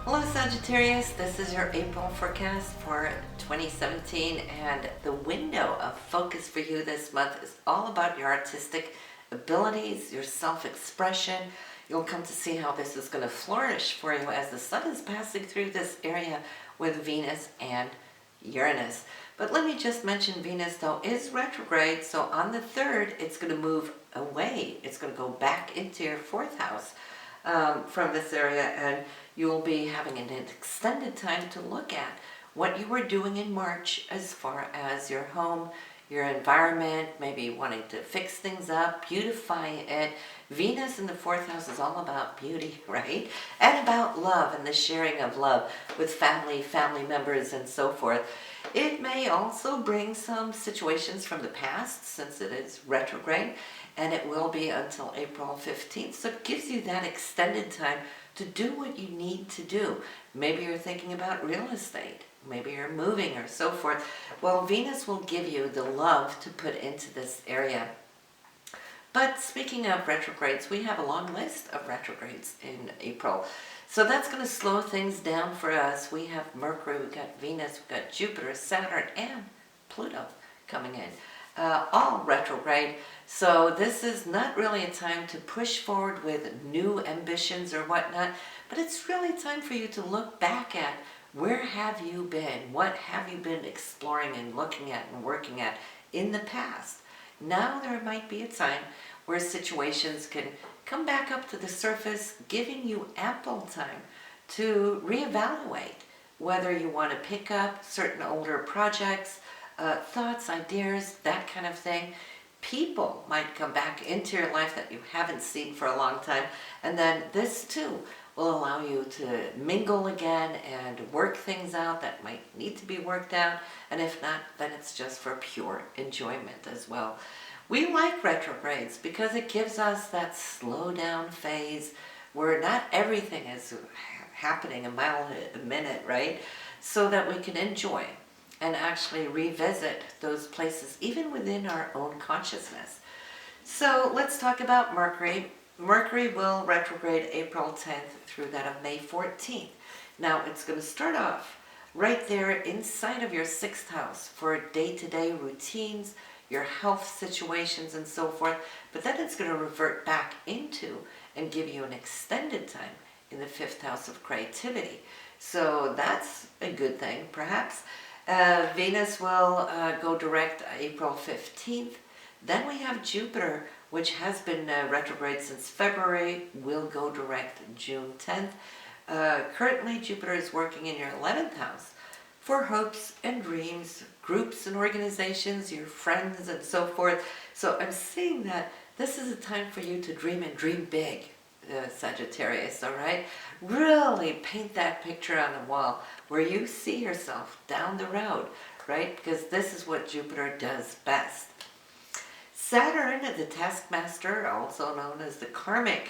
Hello Sagittarius, this is your April forecast for 2017, and the window of focus for you this month is all about your artistic abilities, your self-expression. You'll come to see how this is going to flourish for you as the sun is passing through this area with Venus and Uranus. But let me just mention Venus though is retrograde, so on the 3rd it's going to move away. It's going to go back into your 4th house from this area, and you'll be having an extended time to look at what you were doing in March as far as your home, your environment, maybe wanting to fix things up, beautify it. Venus in the 4th house is all about beauty, right? And about love and the sharing of love with family members and so forth. It may also bring some situations from the past since it is retrograde, and it will be until April 15th. So it gives you that extended time to do what you need to do. Maybe you're thinking about real estate. Maybe you're moving or so forth. Well, Venus will give you the love to put into this area. But speaking of retrogrades, we have a long list of retrogrades in April. So that's going to slow things down for us. We have Mercury, we've got Venus, we've got Jupiter, Saturn, and Pluto coming in. All retrograde. So this is not really a time to push forward with new ambitions or whatnot, but it's really time for you to look back at where have you been? What have you been exploring and looking at and working at in the past? Now there might be a time where situations can come back up to the surface, giving you ample time to reevaluate whether you want to pick up certain older projects, thoughts, ideas, that kind of thing. People might come back into your life that you haven't seen for a long time, and then this too will allow you to mingle again and work things out that might need to be worked out, and if not, then it's just for pure enjoyment as well. We like retrogrades because it gives us that slow down phase where not everything is happening a mile a minute, right? So that we can enjoy and actually revisit those places even within our own consciousness. So let's talk about Mercury. Mercury will retrograde April 10th through that of May 14th. Now it's going to start off right there inside of your 6th house for day-to-day routines, your health situations and so forth, but then it's going to revert back into and give you an extended time in the 5th house of creativity. So that's a good thing, perhaps. Venus will go direct April 15th. Then we have Jupiter, which has been retrograde since February, will go direct June 10th. Currently, Jupiter is working in your 11th house for hopes and dreams, groups and organizations, your friends and so forth. So I'm seeing that this is a time for you to dream and dream big, Sagittarius, all right? Really paint that picture on the wall where you see yourself down the road, right? Because this is what Jupiter does best. Saturn, the taskmaster, also known as the karmic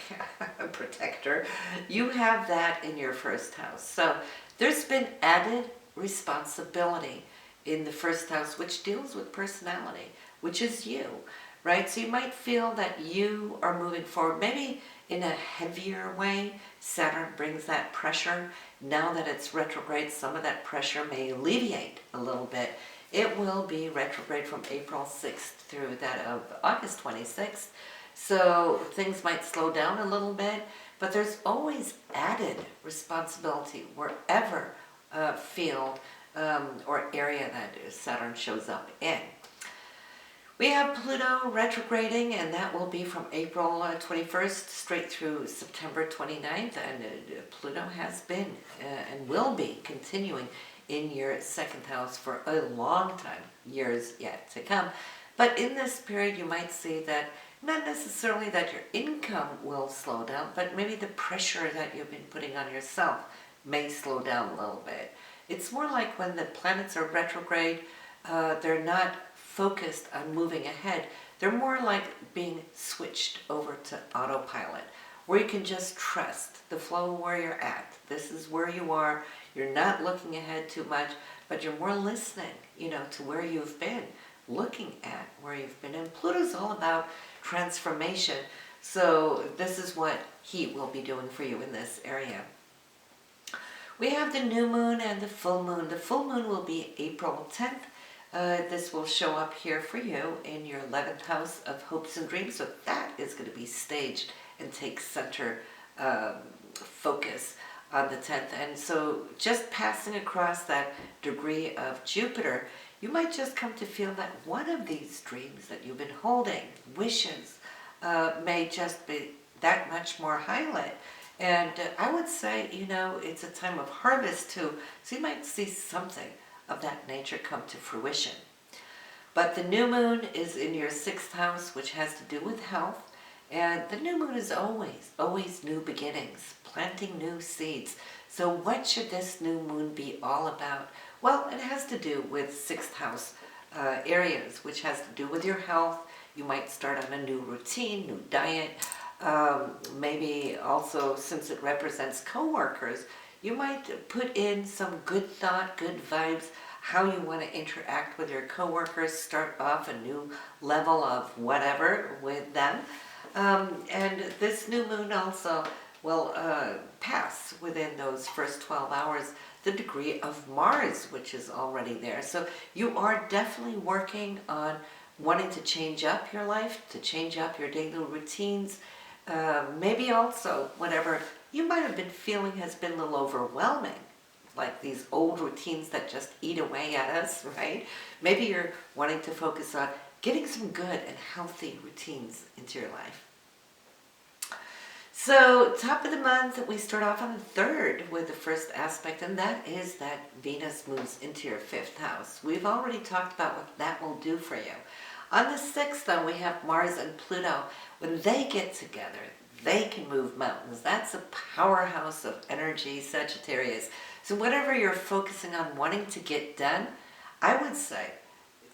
protector, you have that in your 1st house. So there's been added responsibility in the 1st house, which deals with personality, which is you, right? So you might feel that you are moving forward, maybe in a heavier way. Saturn brings that pressure. Now that it's retrograde, some of that pressure may alleviate a little bit. It will be retrograde from April 6th through that of August 26th. So things might slow down a little bit, but there's always added responsibility wherever field or area that Saturn shows up in. We have Pluto retrograding, and that will be from April 21st straight through September 29th. And Pluto has been and will be continuing in your 2nd house for a long time, years yet to come. But in this period, you might see that not necessarily that your income will slow down, but maybe the pressure that you've been putting on yourself may slow down a little bit. It's more like when the planets are retrograde, they're not focused on moving ahead. They're more like being switched over to autopilot, where you can just trust the flow where you're at. This is where you are. You're not looking ahead too much, but you're more listening, to where you've been, looking at where you've been. And Pluto's all about transformation. So this is what he will be doing for you in this area. We have the new moon and the full moon. The full moon will be April 10th. This will show up here for you in your 11th house of hopes and dreams. So that is going to be staged and take center focus on the 10th. And so just passing across that degree of Jupiter, you might just come to feel that one of these dreams that you've been holding, wishes, may just be that much more highlight. And I would say, it's a time of harvest too, so you might see something of that nature come to fruition. But the new moon is in your 6th house, which has to do with health. And the new moon is always new beginnings, planting new seeds. So what should this new moon be all about? Well, it has to do with 6th house areas, which has to do with your health. You might start on a new routine, new diet. Maybe also, since it represents co-workers, you might put in some good thought, good vibes, how you want to interact with your co-workers, start off a new level of whatever with them. And this new moon also will pass within those first 12 hours the degree of Mars, which is already there. So you are definitely working on wanting to change up your life, to change up your daily routines. Maybe also whatever you might have been feeling has been a little overwhelming, like these old routines that just eat away at us, right? Maybe you're wanting to focus on getting some good and healthy routines into your life. So top of the month, we start off on the 3rd with the first aspect, and that is that Venus moves into your 5th house. We've already talked about what that will do for you. On the 6th, though, we have Mars and Pluto. When they get together, they can move mountains. That's a powerhouse of energy, Sagittarius. So whatever you're focusing on wanting to get done, I would say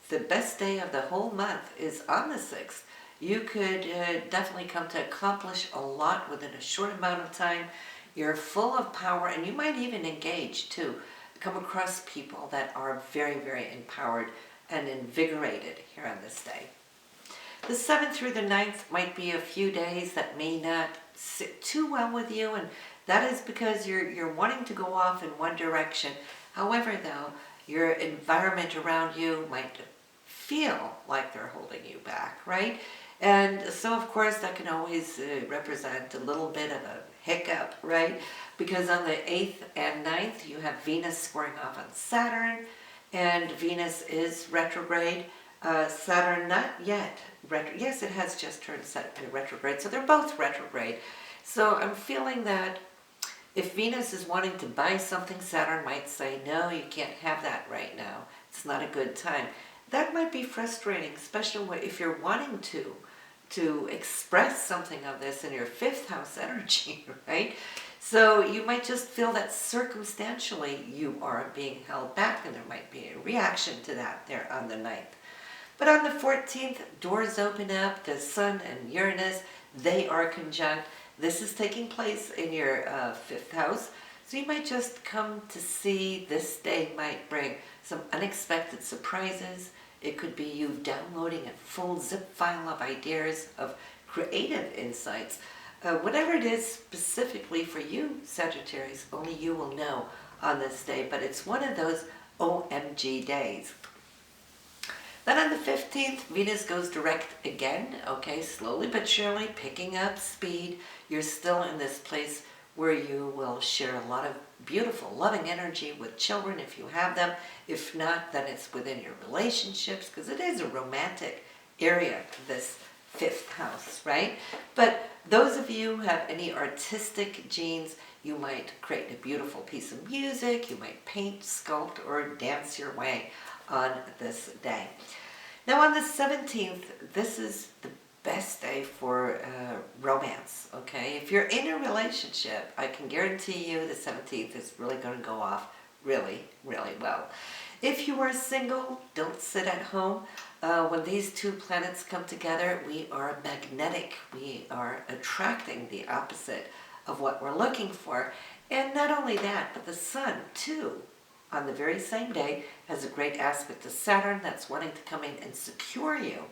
the best day of the whole month is on the 6th. You could definitely come to accomplish a lot within a short amount of time. You're full of power, and you might even engage to come across people that are very, very empowered and invigorated here on this day. The 7th through the 9th might be a few days that may not sit too well with you, and that is because you're wanting to go off in one direction. However, though, your environment around you might feel like they're holding you back, right? And so, of course, that can always represent a little bit of a hiccup, right? Because on the 8th and 9th, you have Venus squaring off on Saturn, and Venus is retrograde. Saturn, not yet. Yes, it has just turned retrograde, so they're both retrograde. So I'm feeling that if Venus is wanting to buy something, Saturn might say, no, you can't have that right now. It's not a good time. That might be frustrating, especially if you're wanting to express something of this in your 5th house energy, right? So you might just feel that circumstantially you are being held back, and there might be a reaction to that there on the 9th. But on the 14th, doors open up. The Sun and Uranus, they are conjunct. This is taking place in your 5th house. So you might just come to see this day might bring some unexpected surprises. It could be you downloading a full zip file of ideas, of creative insights. Whatever it is specifically for you, Sagittarius, only you will know on this day. But it's one of those OMG days. Then on the 15th, Venus goes direct again, okay, slowly but surely picking up speed. You're still in this place where you will share a lot of beautiful, loving energy with children if you have them. If not, then it's within your relationships, because it is a romantic area, this 5th house, right? But those of you who have any artistic genes, you might create a beautiful piece of music, you might paint, sculpt, or dance your way on this day. Now on the 17th, this is the best day for romance, okay? If you're in a relationship, I can guarantee you the 17th is really going to go off really, really well. If you are single, don't sit at home. When these two planets come together, we are magnetic. We are attracting the opposite of what we're looking for. And not only that, but the Sun, too, on the very same day, has a great aspect to Saturn that's wanting to come in and secure you,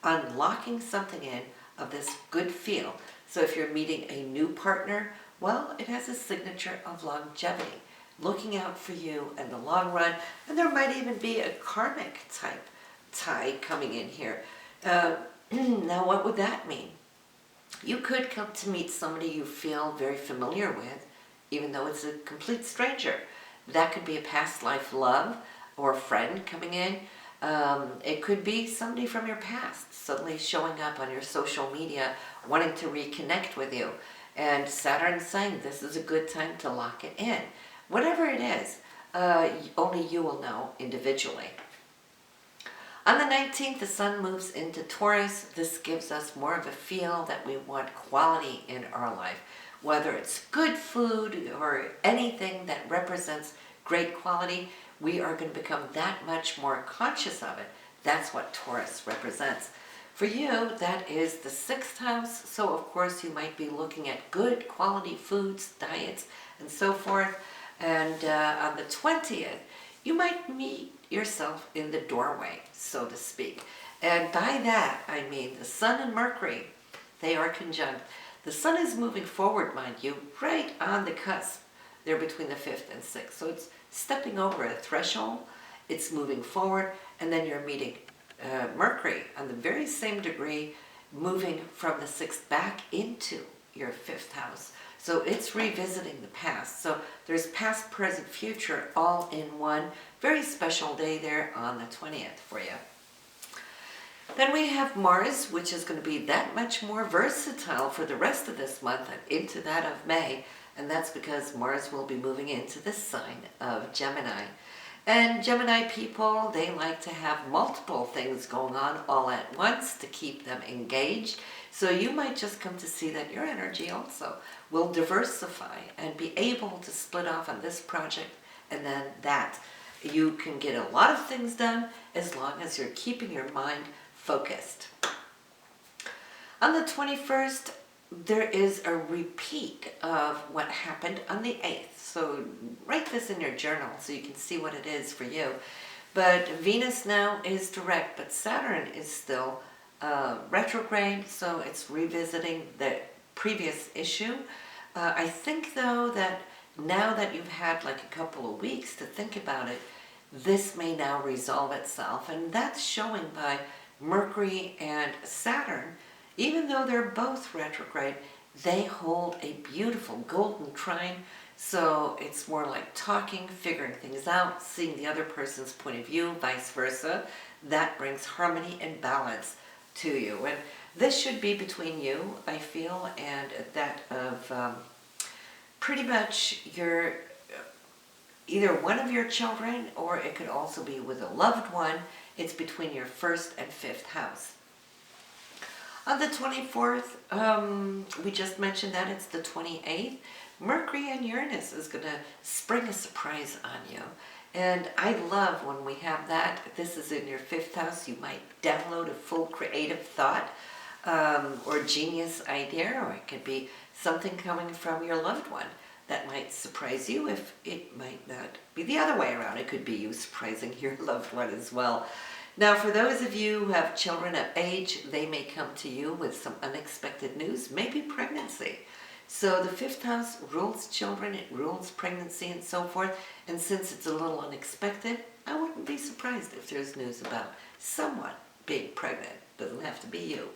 unlocking something in of this good feel. So if you're meeting a new partner, well, it has a signature of longevity. looking out for you in the long run, and there might even be a karmic type tie coming in here. Now, what would that mean? You could come to meet somebody you feel very familiar with, even though it's a complete stranger. That could be a past life love or a friend coming in. It could be somebody from your past suddenly showing up on your social media, wanting to reconnect with you. And Saturn's saying this is a good time to lock it in. Whatever it is, only you will know individually. On the 19th, the sun moves into Taurus. This gives us more of a feel that we want quality in our life. Whether it's good food or anything that represents great quality, we are going to become that much more conscious of it. That's what Taurus represents. For you, that is the 6th house. So, of course, you might be looking at good quality foods, diets, and so forth. And on the 20th, you might meet yourself in the doorway, so to speak. And by that, I mean the sun and Mercury, they are conjunct. The sun is moving forward, mind you, right on the cusp. They're between the 5th and 6th. So it's stepping over a threshold, it's moving forward, and then you're meeting Mercury on the very same degree, moving from the 6th back into your 5th house. So it's revisiting the past. So there's past, present, future all in one. Very special day there on the 20th for you. Then we have Mars, which is going to be that much more versatile for the rest of this month and into that of May. And that's because Mars will be moving into the sign of Gemini. And Gemini people, they like to have multiple things going on all at once to keep them engaged. So you might just come to see that your energy also will diversify and be able to split off on this project and then that. You can get a lot of things done as long as you're keeping your mind focused. On the 21st, there is a repeat of what happened on the 8th. So write this in your journal so you can see what it is for you. But Venus now is direct, but Saturn is still retrograde, so it's revisiting the previous issue. I think, though, that now that you've had like a couple of weeks to think about it, this may now resolve itself. And that's showing by Mercury and Saturn. Even though they're both retrograde, they hold a beautiful golden trine. So it's more like talking, figuring things out, seeing the other person's point of view, vice versa. That brings harmony and balance to you. And this should be between you, I feel, and that of pretty much your either one of your children, or it could also be with a loved one. It's between your 1st and 5th house. On the 24th, we just mentioned that it's the 28th. Mercury and Uranus is going to spring a surprise on you. And I love when we have that. This is in your 5th house. You might download a full creative thought or genius idea, or it could be something coming from your loved one that might surprise you. If it might not be the other way around, it could be you surprising your loved one as well. Now, for those of you who have children of age, they may come to you with some unexpected news, maybe pregnancy. So the 5th house rules children, it rules pregnancy and so forth. And since it's a little unexpected, I wouldn't be surprised if there's news about someone being pregnant. Doesn't have to be you.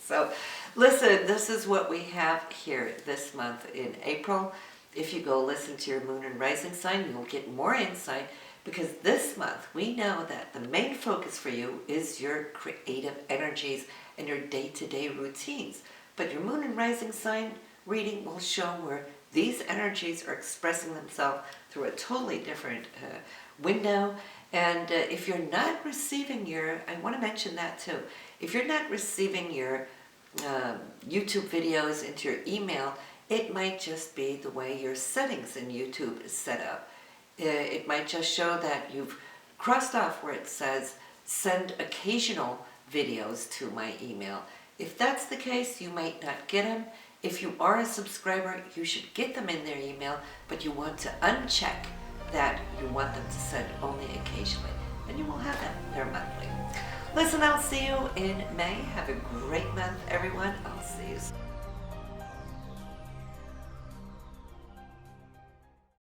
So listen, this is what we have here this month in April. If you go listen to your moon and rising sign, you'll get more insight, because this month we know that the main focus for you is your creative energies and your day-to-day routines. But your moon and rising sign reading will show where these energies are expressing themselves through a totally different window. And if you're not receiving I want to mention that too, if you're not receiving your YouTube videos into your email, it might just be the way your settings in YouTube is set up. It might just show that you've crossed off where it says send occasional videos to my email. If that's the case, you might not get them. If you are a subscriber, you should get them in their email, but you want to uncheck that you want them to send only occasionally, and you will have them. They're monthly. Listen, I'll see you in May. Have a great month, everyone. I'll see you soon.